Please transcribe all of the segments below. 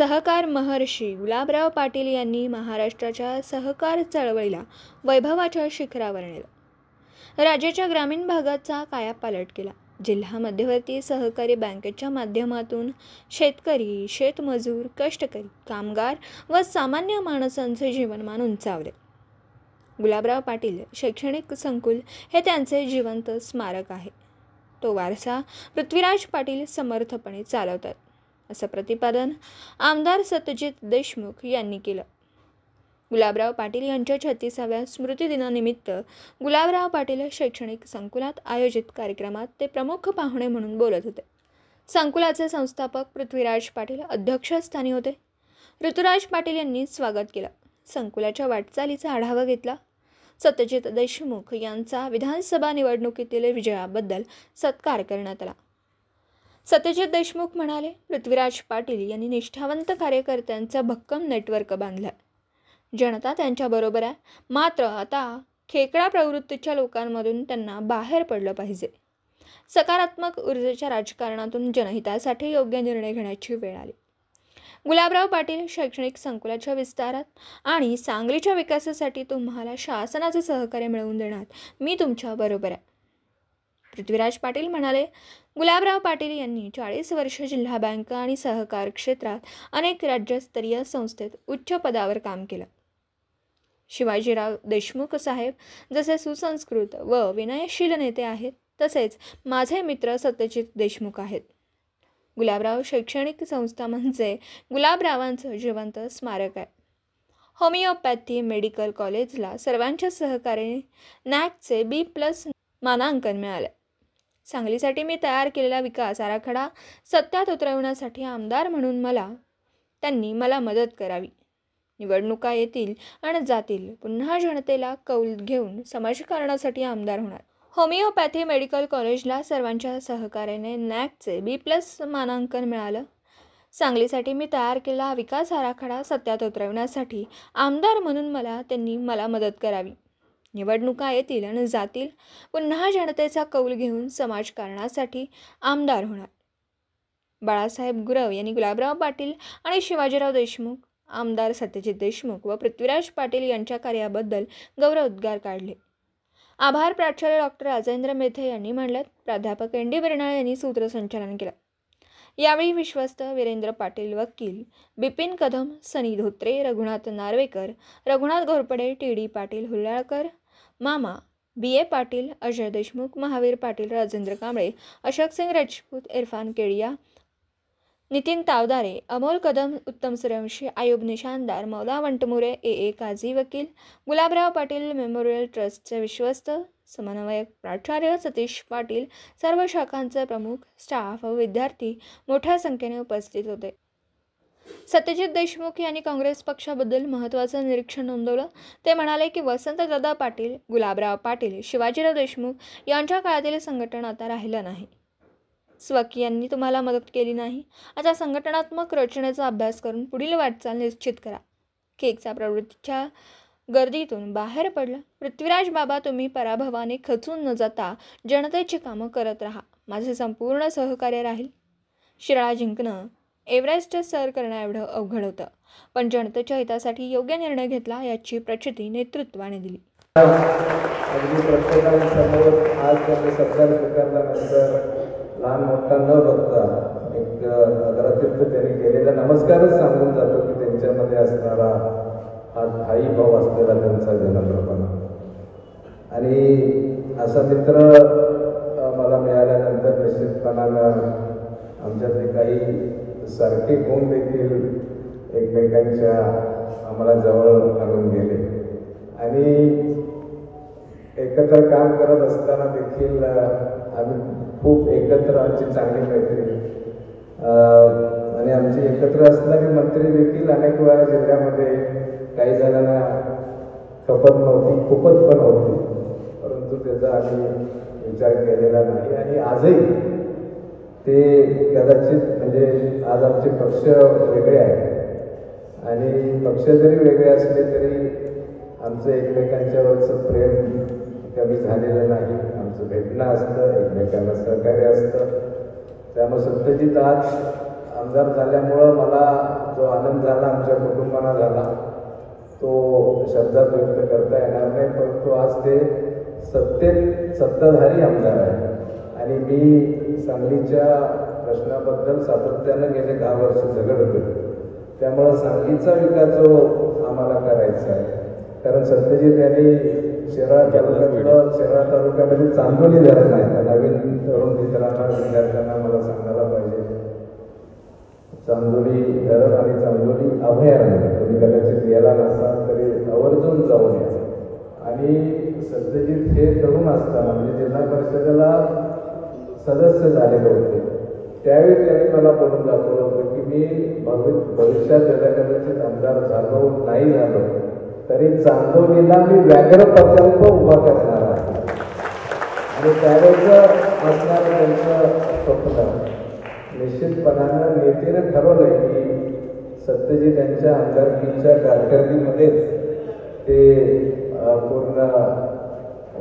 सहकार महर्षी गुलाबराव पाटील यांनी महाराष्ट्राच्या सहकार चळवळीला वैभवाच्या शिखरावर नेलं. राज्याच्या ग्रामीण भागाचा कायापालट केला. जिल्हा मध्यवर्ती सहकारी बँकेच्या माध्यमातून शेतकरी, शेतमजूर, कष्टकरी, कामगार व सामान्य माणसांचे जीवनमान उंचावले. गुलाबराव पाटील शैक्षणिक संकुल हे त्यांचे जिवंत स्मारक आहे. तो वारसा पृथ्वीराज पाटील समर्थपणे चालवतात, असं प्रतिपादन आमदार सत्यजित देशमुख यांनी केलं. गुलाबराव पाटील यांच्या 36व्या स्मृतिदिनानिमित्त गुलाबराव पाटील शैक्षणिक संकुलात आयोजित कार्यक्रमात ते प्रमुख पाहुणे म्हणून बोलत होते. संकुलाचे संस्थापक पृथ्वीराज पाटील अध्यक्षस्थानी होते. ऋतुराज पाटील यांनी स्वागत केलं. संकुलाच्या वाटचालीचा आढावा घेतला. सत्यजित देशमुख यांचा विधानसभा निवडणुकीतील विजयाबद्दल सत्कार करण्यात आला. सत्यजित देशमुख म्हणाले, पृथ्वीराज पाटील यांनी निष्ठावंत कार्यकर्त्यांचा भक्कम नेटवर्क बांधला. जनता त्यांच्याबरोबर आहे, मात्र आता खेकडा प्रवृत्तीच्या लोकांमधून त्यांना बाहेर पडलं पाहिजे. सकारात्मक ऊर्जेच्या राजकारणातून जनहितासाठी योग्य निर्णय घेण्याची वेळ आली. गुलाबराव पाटील शैक्षणिक संकुलाच्या विस्तारात आणि सांगलीच्या विकासासाठी तुम्हाला शासनाचे सहकार्य मिळवून देण्यात मी तुमच्या बरोबर आहे. पृथ्वीराज पाटील म्हणाले, गुलाबराव पाटील यांनी 40 वर्ष जिल्हा बँक आणि सहकार क्षेत्रात अनेक राज्यस्तरीय संस्थेत उच्च पदावर काम केलं. शिवाजीराव देशमुख साहेब जसे सुसंस्कृत व विनयशील नेते आहेत, तसेच माझे मित्र सत्यजित देशमुख आहेत. गुलाबराव शैक्षणिक संस्था म्हणजे गुलाबरावांचं जिवंत स्मारक आहे. होमिओपॅथी मेडिकल कॉलेजला सर्वांच्या सहकार्याने नॅकचे B+ मानांकन मिळाले. सांगलीसाठी मी तयार केलेला विकास आराखडा सत्यात उतरवण्यासाठी आमदार म्हणून त्यांनी मला मदत करावी. निवडणुका येतील आणि जातील, पुन्हा जनतेला कौल घेऊन समाजकारणासाठी आमदार होणार. होमिओपॅथी मेडिकल कॉलेजला सर्वांच्या सहकार्याने नॅकचे B+ मानांकन मिळालं. सांगलीसाठी मी तयार केलेला विकास आराखडा सत्यात उतरवण्यासाठी आमदार म्हणून त्यांनी मला मदत करावी. निवडणुका येतील आणि जातील, पुन्हा जनतेचा कौल घेऊन समाजकारणासाठी आमदार होणार. बाळासाहेब गुरव यांनी गुलाबराव पाटील आणि शिवाजीराव देशमुख, आमदार सत्यजित देशमुख व पृथ्वीराज पाटील यांच्या कार्याबद्दल गौरवोद्गार काढले. आभार प्राचार्य डॉक्टर राजेंद्र मेथे यांनी मांडलेत. प्राध्यापक ND बिरनाळे यांनी सूत्रसंचालन केलं. यावेळी विश्वस्त वीरेंद्र पाटील, वकील बिपिन कदम, सनी धोत्रे, रघुनाथ नार्वेकर, रघुनाथ घोरपडे, TD पाटील, हुल्लाळकर मामा, BA पाटील, अजय देशमुख, महावीर पाटील, राजेंद्र कांबळे, अशोकसिंग राजपूत, इरफान केडिया, नितीन तावदारे, अमोल कदम, उत्तम सूर्यवंशी, आयुब निशानदार, मौला वंटमुरे, AA काझी वकील, गुलाबराव पाटील मेमोरियल ट्रस्टचे विश्वस्त समन्वयक प्राचार्य सतीश पाटील, सर्व शाखांचे प्रमुख, स्टाफ व विद्यार्थी मोठ्या संख्येने उपस्थित होते. सत्यजित देशमुख यांनी काँग्रेस पक्षाबद्दल महत्त्वाचं निरीक्षण नोंदवलं. ते म्हणाले की वसंतदादा पाटील, गुलाबराव पाटील, शिवाजीराव देशमुख यांच्या काळातील संघटन आता राहिलं नाही. स्वकीयांनी तुम्हाला मदत केली नाही. आता संघटनात्मक रचनेचा अभ्यास करून पुढील वाटचाल निश्चित करा. केकचा प्रवृत्तीच्या गर्दीतून बाहेर पडला. पृथ्वीराज बाबा, तुम्ही पराभवाने खचून न जाता जनतेची कामं करत राहा. माझे संपूर्ण सहकार्य राहील. शिराळा जिंकणं एव्हरेस्ट सर करण्याएवढं अवघड होतं, पण जनतेच्या हितासाठी योग्य निर्णय घेतला याची प्रचिती नेतृत्वाने दिली. अगदी प्रत्येकासमोर आज त्यांनी सत्कार स्वीकारल्यानंतर लहान मोठा न बघता एक आदरातिथ्य त्यांनी केलेला नमस्कारच सांगून जातो की त्यांच्यामध्ये असणारा हा भाई भाव असलेला त्यांचा जनप्रपणा. आणि असा मित्र मला मिळाल्यानंतर निश्चितपणानं आमच्यातले काही सारखे गुण देखील एकमेकांच्या आम्हाला जवळ आणून गेले. आणि एकत्र काम करत असताना देखील आम्ही खूप एकत्र आमची चांगली मैत्री आणि आमची एकत्र असणारी मंत्री देखील अनेक वेळा जिल्ह्यामध्ये काही जणांना खपत नव्हती, खूपच पण होती, परंतु त्याचा आम्ही विचार केलेला नाही. आणि आजही ते कदाचित म्हणजे आज आमचे पक्ष वेगळे आहेत आणि पक्ष जरी वेगळे असले तरी आमचं एकमेकांच्यावरचं प्रेम कमी झालेलं नाही. आमचं भेटणं असतं, एकमेकांना सहकार्य असतं. त्यामुळे सत्यजित आज आमदार झाल्यामुळं मला जो आनंद झाला आमच्या कुटुंबाला झाला तो शब्दात व्यक्त करता येणार नाही, परंतु आज ते सत्ताधारी आमदार आहे आणि मी सांगलीच्या प्रश्नाबद्दल सातत्यानं गेले 10 वर्ष झगडतो. त्यामुळं सांगलीचा विकास जो आम्हाला करायचा आहे, कारण सत्यजित यांनी शिराळा तालुक्यामध्ये चांदोली धरण आहे. नवीन तरुण मित्रांना विद्यार्थ्यांना मला सांगायला पाहिजे, चांदोली धरण आणि चांदोली अभयारण्य तुम्ही कदाचित यायला नसाल तरी आवर्जून जाऊन या. आणि सत्यजित हे तरुण असताना म्हणजे जिल्हा परिषदेला सदस्य झालेले होते त्यावेळी त्यांनी मला बोलून दाखवलं होतं की मी भविष्यात कदाचित आमदार झालो नाही झालो तरी चांदोलीला मी व्याघ्र प्रकल्प उभा करणार आहे. आणि त्यावेळेचं असणारं त्यांचं स्वप्न निश्चितपणानं नेत्यानं ठरवलंय की सत्यजित यांच्या आमदारकीच्या कारकिर्दीमध्येच ते पूर्ण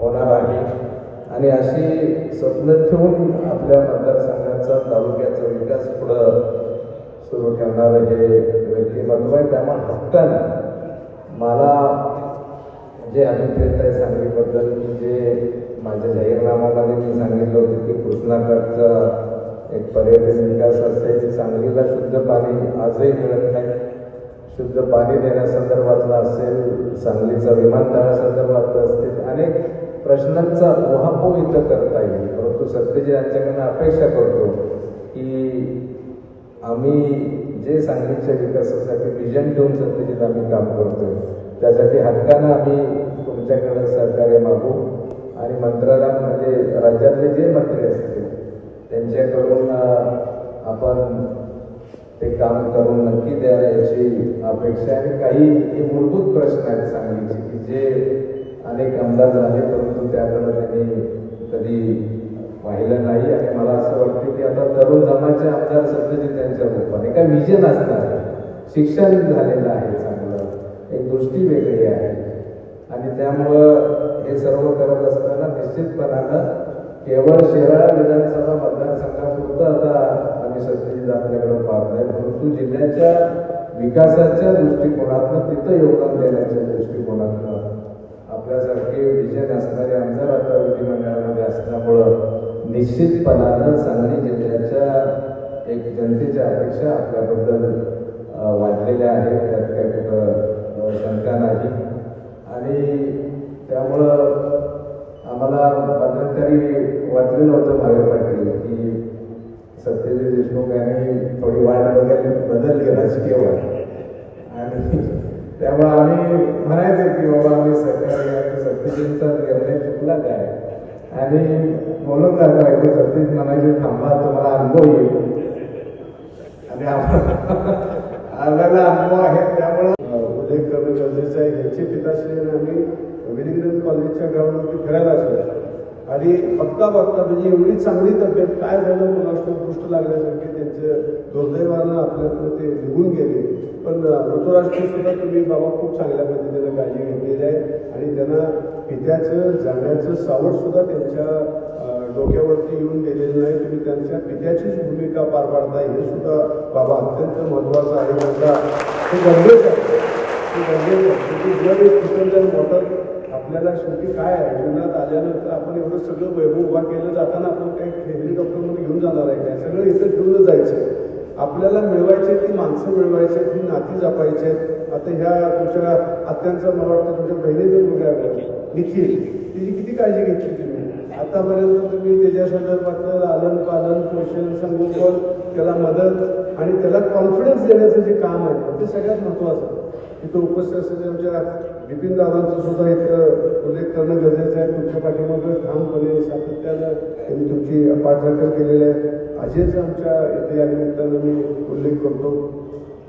होणार आहे. आणि अशी स्वप्न ठेवून आपल्या मतदारसंघाचा तालुक्याचा विकास पुढं सुरू ठेवणारं हे व्यक्तिमत्व आहे. त्यामुळे हक्कानं मला जे अभिप्रेत आहे सांगलीबद्दल जे माझ्या जाहीरनाम्यामध्ये मी सांगितलं होतं की कृष्णाकाठचा एक पर्यटन विकास असेल, सांगलीला शुद्ध पाणी आजही मिळत नाही, शुद्ध पाणी देण्यासंदर्भातला असेल, सांगलीचा विमानतळासंदर्भातला असतील, अनेक प्रश्नांचा उहापोह इथं करता येईल. परंतु सत्यजित यांच्याकडनं अपेक्षा करतो की आम्ही जे सांगलीच्या विकासासाठी विजन ठेवून सत्यजित आम्ही काम करतोय त्यासाठी हक्कानं आम्ही तुमच्याकडे सहकार्य मागू आणि मंत्रालयात म्हणजे राज्यातले जे मंत्री असतील त्यांच्याकडून आपण ते काम करून नक्की द्या याची अपेक्षा. आणि काही हे मूलभूत प्रश्न आहेत सांगलीचे की जे अनेक आमदार झाले परंतु त्याकडे त्यांनी कधी पाहिलं नाही. आणि मला असं वाटतं की आता तरुण जमाचे आमदार सत्यजित त्यांच्या रूपाने काय विजन असणार, शिक्षण झालेलं आहे चांगलं, एक दृष्टी वेगळी आहे. आणि त्यामुळं हे सर्व करत असताना निश्चितपणानं केवळ शिराळा विधानसभा मतदारसंघापुरतं आता आम्ही सत्यजित आपल्याकडे पाहत नाही, परंतु जिल्ह्याच्या विकासाच्या दृष्टिकोनातून तिथं योगदान देण्याच्या दृष्टिकोनातून आपल्यासारखे विजन असणारे आमदार आता विधिमंडळामध्ये असल्यामुळं निश्चितपणानं सांगली जिल्ह्याच्या एक जनतेच्या अपेक्षा आपल्याबद्दल वाढलेल्या आहेत, त्यात काही कुठं शंका नाही. आणि त्यामुळं आम्हाला मध्यंतरी वाटलेलं होतं महावीर पाटील की सत्यजित देशमुख यांनी थोडी वाट बदलली राजकीय वाट आणि त्यामुळे आम्ही म्हणायचं की बाबा आम्ही सरकार सत्यजितचा निर्णय चुकला काय आणि बोलून दाखवायचं. सत्यजित म्हणायचे थांबा तुम्हाला अनुभव येईल आणि आपल्याला अनुभव आहे त्यामुळं उल्लेख करणं गरजेचं आहे. ह्याची पिताश्री आम्ही विलिंग्डन कॉलेजच्या ग्राउंडवरती फिरायला असतो आणि बघता म्हणजे एवढी चांगली तब्येत काय झालं कोणाष्ट पृष्ठ लागल्यासारखे त्यांचं दुर्दैवानं आपल्याकडून ते निघून गेले. पण ऋतुराष्ट्री सुद्धा तुम्ही बाबा खूप चांगल्या पद्धतीनं काळजी घेतलेली आहे आणि त्यांना पित्याचं जाण्याचं सावट सुद्धा त्यांच्या डोक्यावरती येऊन गेलेलं नाही. तुम्ही त्यांच्या पित्याचीच भूमिका पार पाडताय हे सुद्धा बाबा अत्यंत महत्त्वाचं आहे. त्यांचा हे गरजेचं आहे, हे गरजेचं आहे. जर एक किचन वॉटर आपल्याला शेवटी काय आहे जीवनात आल्यानंतर आपण एवढं सगळं वैभव उभा केलं जाताना आपण काही हेलिकॉप्टरमध्ये घेऊन जाणार आहे काय, सगळं इथं घेऊनच जायचं. आपल्याला मिळवायचे ती माणसं मिळवायची आहेत, ही नाती जपायची आहेत. आता ह्या तुमच्या आत्यांचा मला वाटतं तुमच्या बहिणीचं मुलगा आहे निखिल, तिची किती काळजी घेतली तुम्ही आतापर्यंत. तुम्ही त्याच्या संदर्भातलं लालन पालन पोषण संगोपन त्याला मदत आणि त्याला कॉन्फिडन्स देण्याचं जे काम आहे ते सगळ्यात महत्त्वाचं. इथं उपस्थित असलेल्या आमच्या बिपिन दादांचा सुद्धा इथं उल्लेख करणं गरजेचं आहे. तुमच्या पाठीमागे ठामपणे सातत्यानं त्यांनी तुमची पाठराखण केलेली आहे. अजयच आमच्या इथे या निमित्तानं मी उल्लेख करतो,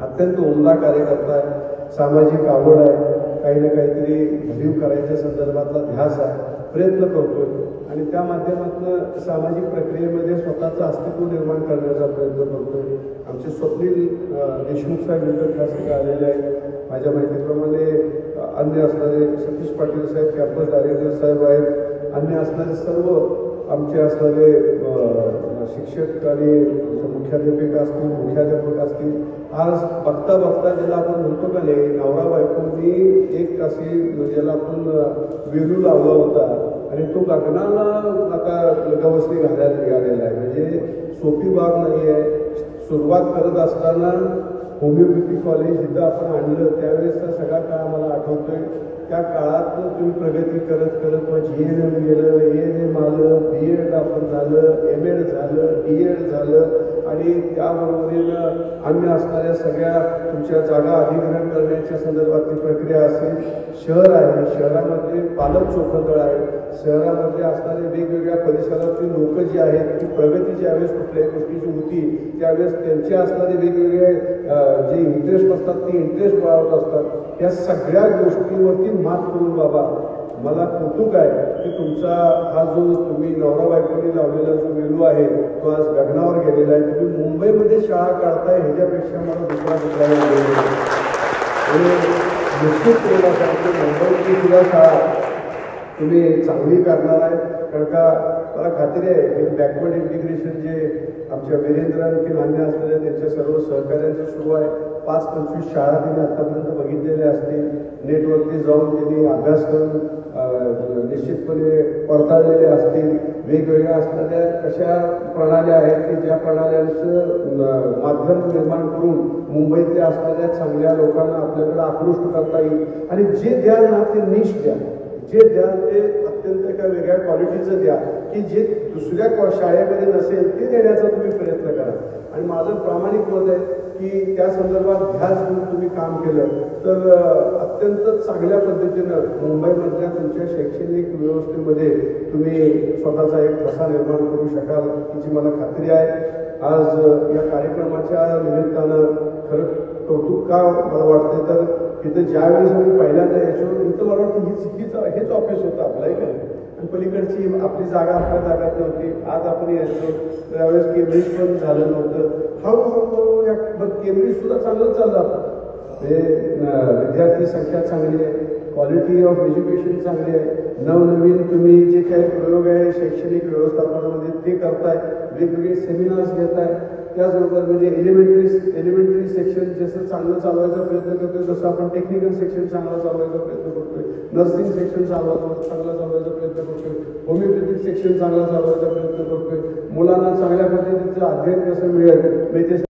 अत्यंत उमदा कार्यकर्ता आहे, सामाजिक आवड आहे, काही ना काहीतरी भरीव करायच्या संदर्भातला ध्यास आहे, प्रयत्न करतोय आणि त्या माध्यमातून सामाजिक प्रक्रियेमध्ये स्वतःचं अस्तित्व निर्माण करण्याचा प्रयत्न करतोय. आमचे स्वप्नील देशमुख साहेब इथं त्यासाठी आलेले आहेत. माझ्या माहितीप्रमाणे अन्य असणारे सतीश पाटील साहेब कॅम्पस डायरेक्टर साहेब आहेत अन्य असणारे सर्व आमचे असणारे शिक्षक आणि मुख्याध्यापिका असतील, मुख्याध्यापक असतील, आज बघता बघता ज्याला आपण म्हणतो का नाही, नवरा बायकोनी एक अशी ज्याला आपण वेलू लावला होता आणि तो गगनाला आता गवसणी घालायला निघालेला आहे. म्हणजे सोपी बाब नाही आहे. सुरुवात करत असताना होमिओपॅथी कॉलेज इथं आपण आणलं त्यावेळेसचा सगळा काळ मला आठवतोय. त्या काळात तुम्ही प्रगती करत करत मग GNM गेलं, ANM आलं, BEd आपण झालं, MAd झालं, DEd झालं आणि त्याबरोबरीनं अन्य असणाऱ्या सगळ्या तुमच्या जागा अधिग्रहण करण्याच्या संदर्भातली प्रक्रिया असेल. शहर आहे, शहरामध्ये पालक चोखंदळ आहे, शहरामध्ये असणारे वेगवेगळ्या परिसरातील लोक जी आहेत ती प्रगती ज्यावेळेस कुठल्याही गोष्टीची होती त्यावेळेस त्यांचे असणारे वेगवेगळे जे इंटरेस्ट असतात ते इंटरेस्ट वाढवत असतात. या सगळ्या गोष्टींवरती मात करून बाबा मला कौतुक आहे की तुमचा हा जो तुम्ही नवरा बायकोनी लावलेला जो वेलू आहे तो आज गगनावर गेलेला आहे. तुम्ही मुंबईमध्ये शाळा काढताय ह्याच्यापेक्षा मला दुसरा आणि निश्चित केला सांगतो मुंबईची सुद्धा शाळा तुम्ही चांगली करणार आहे. कारण का मला खात्री आहे की बॅकवर्ड इंटिग्रेशन जे आमच्या वीरेंद्रन की नांदे असलेल्या त्यांच्या सर्व सहकार्यांचं सुरू आहे. 5-25 शाळा त्यांनी आतापर्यंत बघितलेल्या असतील. नेटवरती जाऊन त्यांनी अभ्यास करून निश्चितपणे पडताळलेले असतील. वेगवेगळ्या असणाऱ्या कशा प्रणाल्या आहेत की ज्या प्रणाल्यांचं माध्यम निर्माण करून मुंबईतल्या असणाऱ्या चांगल्या लोकांना आपल्याकडे आकृष्ट करता येईल. आणि जे द्याल ना ते निश द्या, जे द्याल ते अत्यंत एका वेगळ्या क्वालिटीचं द्या की जे दुसऱ्या शाळेमध्ये नसेल ते देण्याचा तुम्ही प्रयत्न करा. आणि माझं प्रामाणिक मत आहे की त्या संदर्भात ध्यास देऊन तुम्ही काम केलं तर अत्यंत चांगल्या पद्धतीनं मुंबईमधल्या तुमच्या शैक्षणिक व्यवस्थेमध्ये तुम्ही स्वतःचा एक ठसा निर्माण करू शकाल याची मला खात्री आहे. आज या कार्यक्रमाच्या निमित्तानं खरं कौतुक का मला वाटते तर तिथं ज्यावेळेस आम्ही पहिल्यांदा यायचो इथं मला वाटतं हेच ऑफिस होतं आपलं आहे का, आणि पलीकडची आपली जागा आपल्या जागात नव्हती. आज आपण यायचो त्यावेळेस केम्ब्रिज पण झालं नव्हतं. हळूहळू केम्ब्रिज सुद्धा चांगलं चाललं आपलं. म्हणजे विद्यार्थी संख्या चांगली आहे, क्वालिटी ऑफ एज्युकेशन चांगली आहे. नवनवीन तुम्ही जे काही प्रयोग आहे शैक्षणिक व्यवस्थापनामध्ये ते करताय, वेगवेगळे सेमिनार्स घेताय. त्याचबरोबर म्हणजे एलिमेंटरी सेक्शन जसं चांगलं चालवायचा प्रयत्न करतोय तसं आपण टेक्निकल सेक्शन चांगला चालवायचा प्रयत्न करतोय. नर्सिंग सेक्शन चांगला चालवायचा प्रयत्न करतोय. होमिओपॅथिक सेक्शन चांगला चालवायचा प्रयत्न करतोय. मुलांना चांगल्या पद्धतीचं अध्ययन कसं मिळेल